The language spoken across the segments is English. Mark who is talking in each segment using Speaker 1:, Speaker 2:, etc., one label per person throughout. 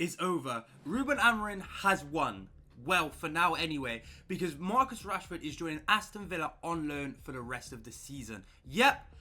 Speaker 1: is over. Ruben Amorim has won. Well, for now anyway, because Marcus Rashford is joining Aston Villa on loan for the rest of the season. Yep,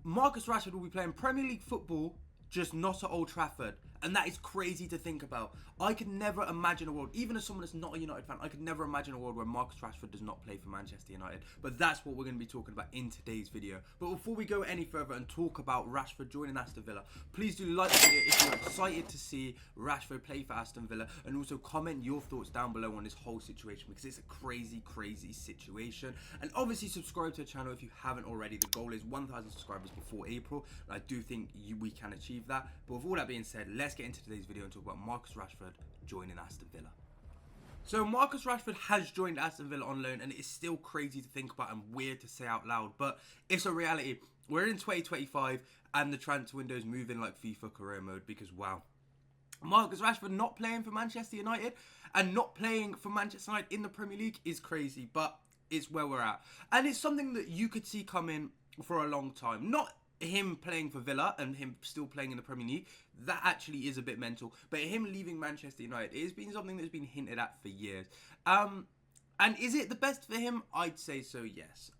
Speaker 1: Marcus Rashford will be playing Premier League football, just not at Old Trafford. And that is crazy to think about. I could never imagine a world, even as someone that's not a United fan, I could never imagine a world where Marcus Rashford does not play for Manchester United. But that's what we're going to be talking about in today's video. But before we go any further and talk about Rashford joining Aston Villa, please do like the video if you're excited to see Rashford play for Aston Villa. And also comment your thoughts down below on this whole situation, because it's a crazy, crazy situation. And obviously subscribe to the channel if you haven't already. The goal is 1,000 subscribers before April. And I do think we can achieve that. But with all that being said, let's get into today's video and talk about Marcus Rashford joining Aston Villa. So Marcus Rashford has joined Aston Villa on loan, and it is still crazy to think about and weird to say out loud, but it's a reality. We're in 2025 and the transfer window is moving like FIFA career mode, because wow, Marcus Rashford not playing for Manchester United and not playing for Manchester United in the Premier League is crazy, but it's where we're at. And it's something that you could see coming for a long time. Not him playing for Villa and him still playing in the Premier League, that actually is a bit mental. But him leaving Manchester United, it has been something that's been hinted at for years. And is it the best for him? I'd say so, yes.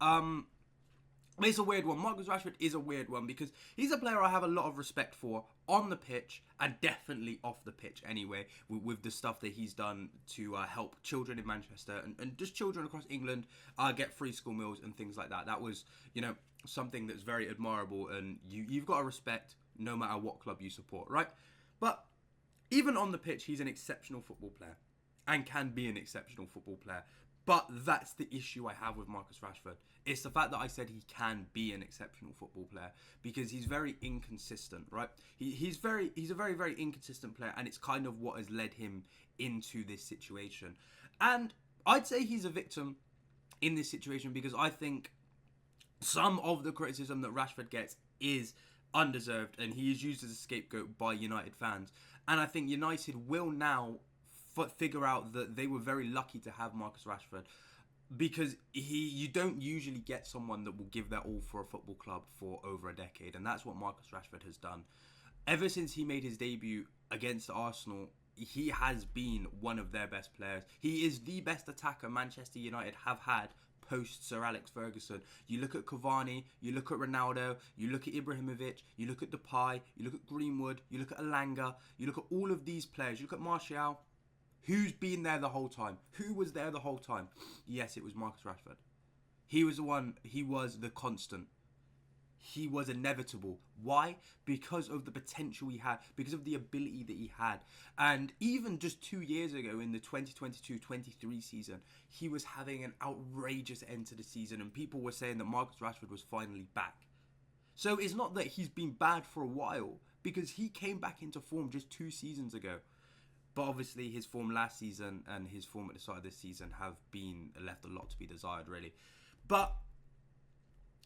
Speaker 1: It's a weird one. Marcus Rashford is a weird one because he's a player I have a lot of respect for on the pitch and definitely off the pitch anyway, with the stuff that he's done to help children in Manchester and just children across England get free school meals and things like that. That was, you know, something that's very admirable, and you've got to respect no matter what club you support, right? But even on the pitch, he's an exceptional football player and can be an exceptional football player. But that's the issue I have with Marcus Rashford. It's the fact that I said he can be an exceptional football player, because he's very inconsistent, right? He's a very, very inconsistent player, and it's kind of what has led him into this situation. And I'd say he's a victim in this situation, because I think some of the criticism that Rashford gets is undeserved, and he is used as a scapegoat by United fans. And I think United will now figure out that they were very lucky to have Marcus Rashford, because you don't usually get someone that will give their all for a football club for over a decade, and that's what Marcus Rashford has done. Ever since he made his debut against Arsenal, he has been one of their best players. He is the best attacker Manchester United have had post Sir Alex Ferguson. You look at Cavani, you look at Ronaldo, you look at Ibrahimovic, you look at Depay, you look at Greenwood, you look at Elanga, you look at all of these players, you look at Martial. Who's been there the whole time? Who was there the whole time? Yes, it was Marcus Rashford. He was the one, he was the constant. He was inevitable. Why? Because of the potential he had, because of the ability that he had. And even just 2 years ago in the 2022-23 season, he was having an outrageous end to the season, and people were saying that Marcus Rashford was finally back. So it's not that he's been bad for a while, because he came back into form just 2 seasons ago. But obviously his form last season and his form at the start of this season have been left a lot to be desired, really. But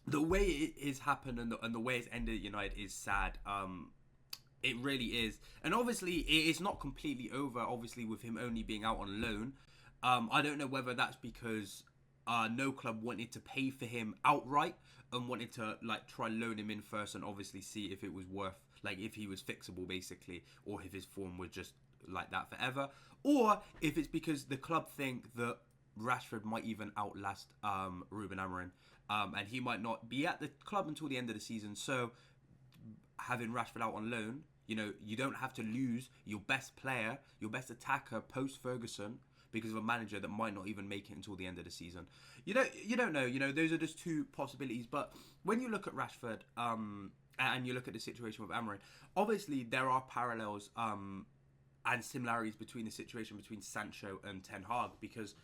Speaker 1: the way it has happened and the way it's ended at United is sad. It really is. And obviously it's not completely over, obviously, with him only being out on loan. I don't know whether that's because no club wanted to pay for him outright and wanted to like try loan him in first and obviously see if it was worth, like if he was fixable basically, or if his form was just like that forever, or if it's because the club think that Rashford might even outlast Ruben Amorim, and he might not be at the club until the end of the season. So having Rashford out on loan, you know, you don't have to lose your best player, your best attacker post Ferguson because of a manager that might not even make it until the end of the season. You don't know. You know, those are just two possibilities. But when you look at Rashford, and you look at the situation with Amorim, obviously there are parallels and similarities between the situation between Sancho and Ten Hag, because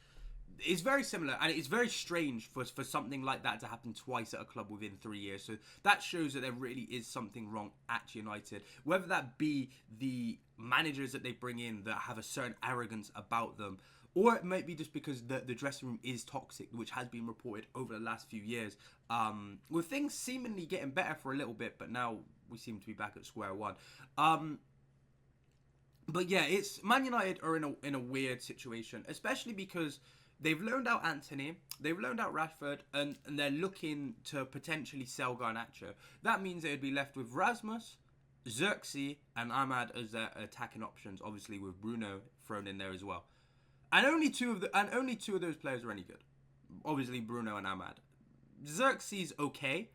Speaker 1: it's very similar, and it's very strange for something like that to happen twice at a club within 3 years. So that shows that there really is something wrong at United, whether that be the managers that they bring in that have a certain arrogance about them, or it might be just because the dressing room is toxic, which has been reported over the last few years, with things seemingly getting better for a little bit, but now we seem to be back at square one. But yeah, it's Man United are in a weird situation, especially because they've loaned out Anthony, they've loaned out Rashford, and they're looking to potentially sell Garnacho. That means they would be left with Rasmus, Xerxes and Ahmad as their attacking options, obviously with Bruno thrown in there as well. And only two of those players are any good. Obviously Bruno and Ahmad. Xerxes okay,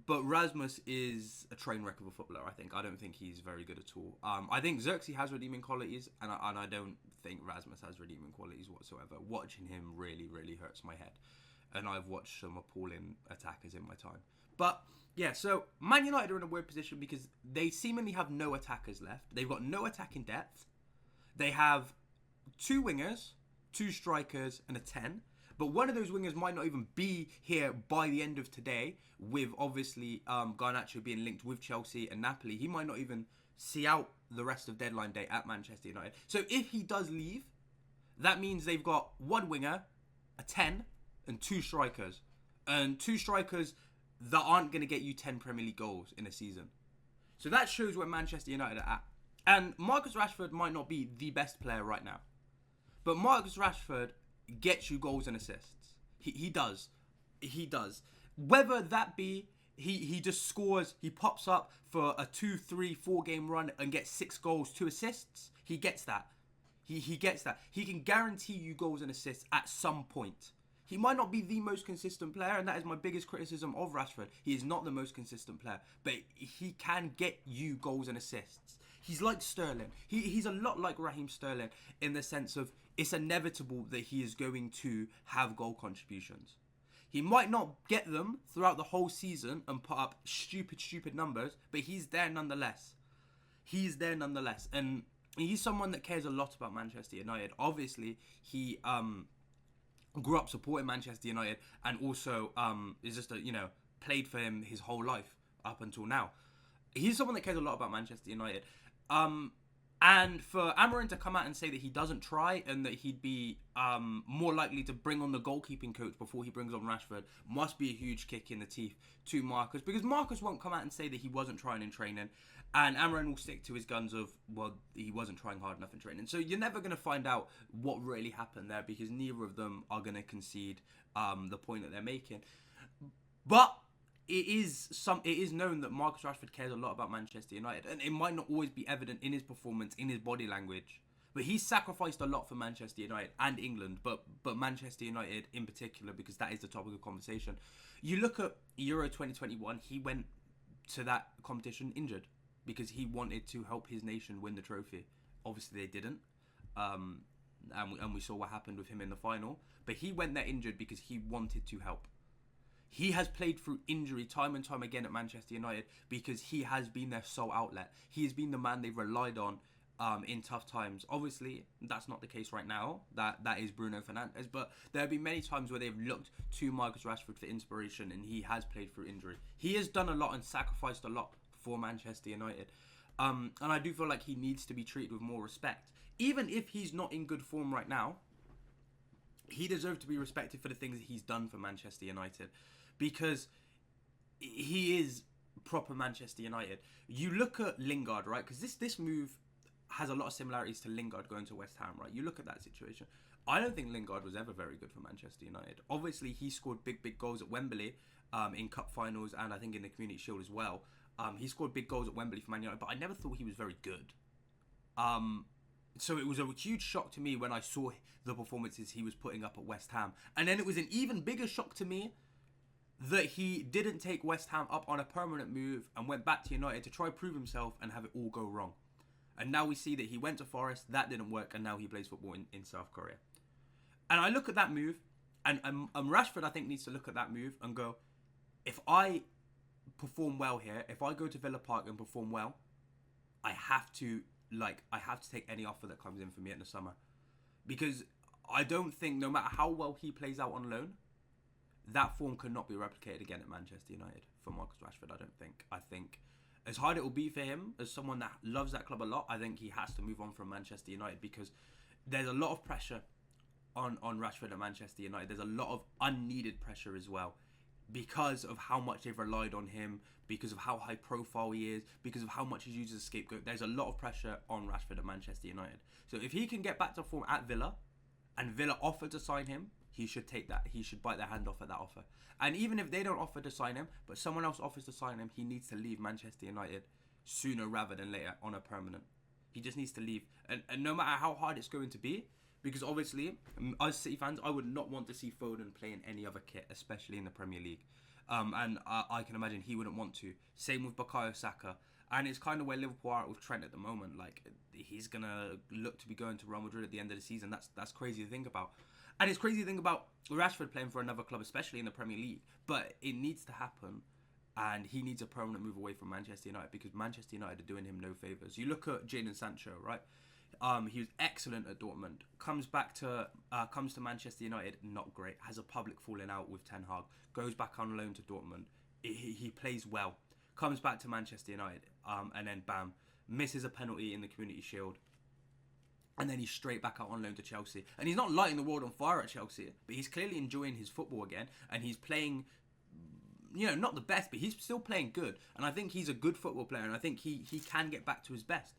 Speaker 1: but Rasmus is a train wreck of a footballer. I don't think he's very good at all. I think Xerxes has redeeming qualities, and I don't think Rasmus has redeeming qualities whatsoever. Watching him really, really hurts my head, and I've watched some appalling attackers in my time. But yeah, so Man United are in a weird position because they seemingly have no attackers left. They've got no attacking depth. They have two wingers, two strikers, and a 10. But one of those wingers might not even be here by the end of today, with obviously Garnacho being linked with Chelsea and Napoli. He might not even see out the rest of deadline day at Manchester United. So if he does leave, that means they've got one winger, a 10, and two strikers. And two strikers that aren't going to get you 10 Premier League goals in a season. So that shows where Manchester United are at. And Marcus Rashford might not be the best player right now. But Marcus Rashford gets you goals and assists. He does. He does. Whether that be he just scores, he pops up for a 2, 3, 4 game run and gets 6 goals, 2 assists, he gets that. He gets that. He can guarantee you goals and assists at some point. He might not be the most consistent player, and that is my biggest criticism of Rashford. He is not the most consistent player, but he can get you goals and assists. He's like Sterling. He's a lot like Raheem Sterling in the sense of it's inevitable that he is going to have goal contributions. He might not get them throughout the whole season and put up stupid numbers, but he's there nonetheless. He's there nonetheless. And he's someone that cares a lot about Manchester United. Obviously, he grew up supporting Manchester United and also is just played for him his whole life up until now. He's someone that cares a lot about Manchester United. And for Amorim to come out and say that he doesn't try and that he'd be more likely to bring on the goalkeeping coach before he brings on Rashford must be a huge kick in the teeth to Marcus, because Marcus won't come out and say that he wasn't trying in training, and Amorim will stick to his guns of, well, he wasn't trying hard enough in training. So you're never going to find out what really happened there, because neither of them are going to concede the point that they're making. But it is known that Marcus Rashford cares a lot about Manchester United, and it might not always be evident in his performance, in his body language, but he's sacrificed a lot for Manchester United and England, but Manchester United in particular, because that is the topic of conversation. You look at Euro 2021, he went to that competition injured because he wanted to help his nation win the trophy. Obviously they didn't, and we saw what happened with him in the final, but he went there injured because he wanted to help. He has played through injury time and time again at Manchester United because he has been their sole outlet. He has been the man they've relied on in tough times. Obviously, that's not the case right now. That is Bruno Fernandes. But there have been many times where they've looked to Marcus Rashford for inspiration, and he has played through injury. He has done a lot and sacrificed a lot for Manchester United. And I do feel like he needs to be treated with more respect. Even if he's not in good form right now, he deserves to be respected for the things that he's done for Manchester United, because he is proper Manchester United. You look at Lingard, right? Because this move has a lot of similarities to Lingard going to West Ham, right? You look at that situation. I don't think Lingard was ever very good for Manchester United. Obviously, he scored big goals at Wembley in cup finals, and I think in the Community Shield as well. He scored big goals at Wembley for Man United, but I never thought he was very good. So it was a huge shock to me when I saw the performances he was putting up at West Ham. And then it was an even bigger shock to me that he didn't take West Ham up on a permanent move and went back to United to try prove himself and have it all go wrong. And now we see that he went to Forest, that didn't work, and now he plays football in South Korea. And I look at that move, and Rashford, I think, needs to look at that move and go, if I perform well here, if I go to Villa Park and perform well, I have to take any offer that comes in for me in the summer. Because I don't think, no matter how well he plays out on loan, that form cannot be replicated again at Manchester United for Marcus Rashford, I don't think. I think as hard it will be for him, as someone that loves that club a lot, I think he has to move on from Manchester United, because there's a lot of pressure on Rashford at Manchester United. There's a lot of unneeded pressure as well, because of how much they've relied on him, because of how high profile he is, because of how much he's used as a scapegoat. There's a lot of pressure on Rashford at Manchester United. So if he can get back to form at Villa, and Villa offer to sign him, he should take that. He should bite their hand off at that offer. And even if they don't offer to sign him, but someone else offers to sign him, he needs to leave Manchester United sooner rather than later on a permanent. He just needs to leave, and no matter how hard it's going to be, because obviously, us City fans, I would not want to see Foden play in any other kit, especially in the Premier League. And I can imagine he wouldn't want to. Same with Bukayo Saka. And it's kind of where Liverpool are with Trent at the moment. Like, he's going to look to be going to Real Madrid at the end of the season. That's crazy to think about. And it's crazy to think about Rashford playing for another club, especially in the Premier League. But it needs to happen. And he needs a permanent move away from Manchester United, because Manchester United are doing him no favours. You look at Jadon Sancho, right? He was excellent at Dortmund. Comes to Manchester United, not great. Has a public falling out with Ten Hag. Goes back on loan to Dortmund. He plays well. Comes back to Manchester United, and then bam, misses a penalty in the Community Shield. And then he's straight back out on loan to Chelsea. And he's not lighting the world on fire at Chelsea, but he's clearly enjoying his football again. And he's playing, not the best, but he's still playing good. And I think he's a good football player, and I think he can get back to his best.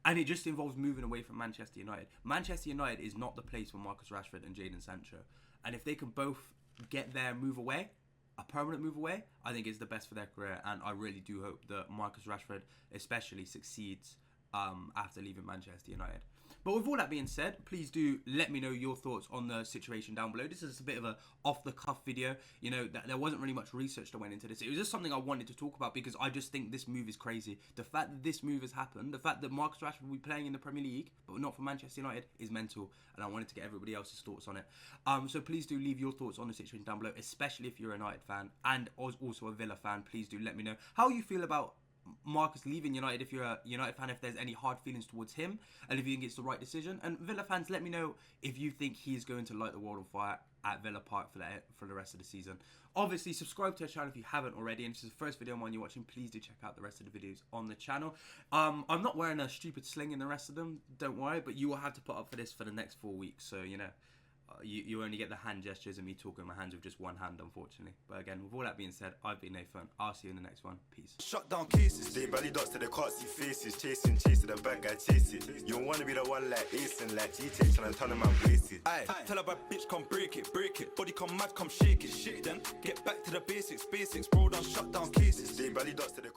Speaker 1: And it just involves moving away from Manchester United. Manchester United is not the place for Marcus Rashford and Jadon Sancho. And if they can both get their move away, a permanent move away, I think it's the best for their career. And I really do hope that Marcus Rashford especially succeeds after leaving Manchester United. But with all that being said, please do let me know your thoughts on the situation down below. This is a bit of a off-the-cuff video. There wasn't really much research that went into this. It was just something I wanted to talk about because I just think this move is crazy. The fact that this move has happened, the fact that Marcus Rashford will be playing in the Premier League, but not for Manchester United, is mental. And I wanted to get everybody else's thoughts on it. So please do leave your thoughts on the situation down below, especially if you're a United fan and also a Villa fan. Please do let me know how you feel about Marcus leaving United, if you're a United fan, if there's any hard feelings towards him, and if you think it's the right decision. And Villa fans, let me know if you think he's going to light the world on fire at Villa Park for the rest of the season. Obviously, subscribe to our channel if you haven't already, and if this is the first video you're watching, please do check out the rest of the videos on the channel. I'm not wearing a stupid sling in the rest of them, don't worry, but you will have to put up for this for the next 4 weeks, so you only get the hand gestures and me talking my hands with just one hand, unfortunately. But again, with all that being said, I've been Nathan. I'll see you in the next one. Peace.
Speaker 2: Shut down cases. They belly dots to the can't see faces. Chasing the bad guy chase it. You don't wanna be the one like Ace and like G-Take trying to turn them out wasted. Aye, tell a bad bitch come break it. Body come mad, come shake it. Then get back to the basics. Bro, don't shut down cases. They belly dots to the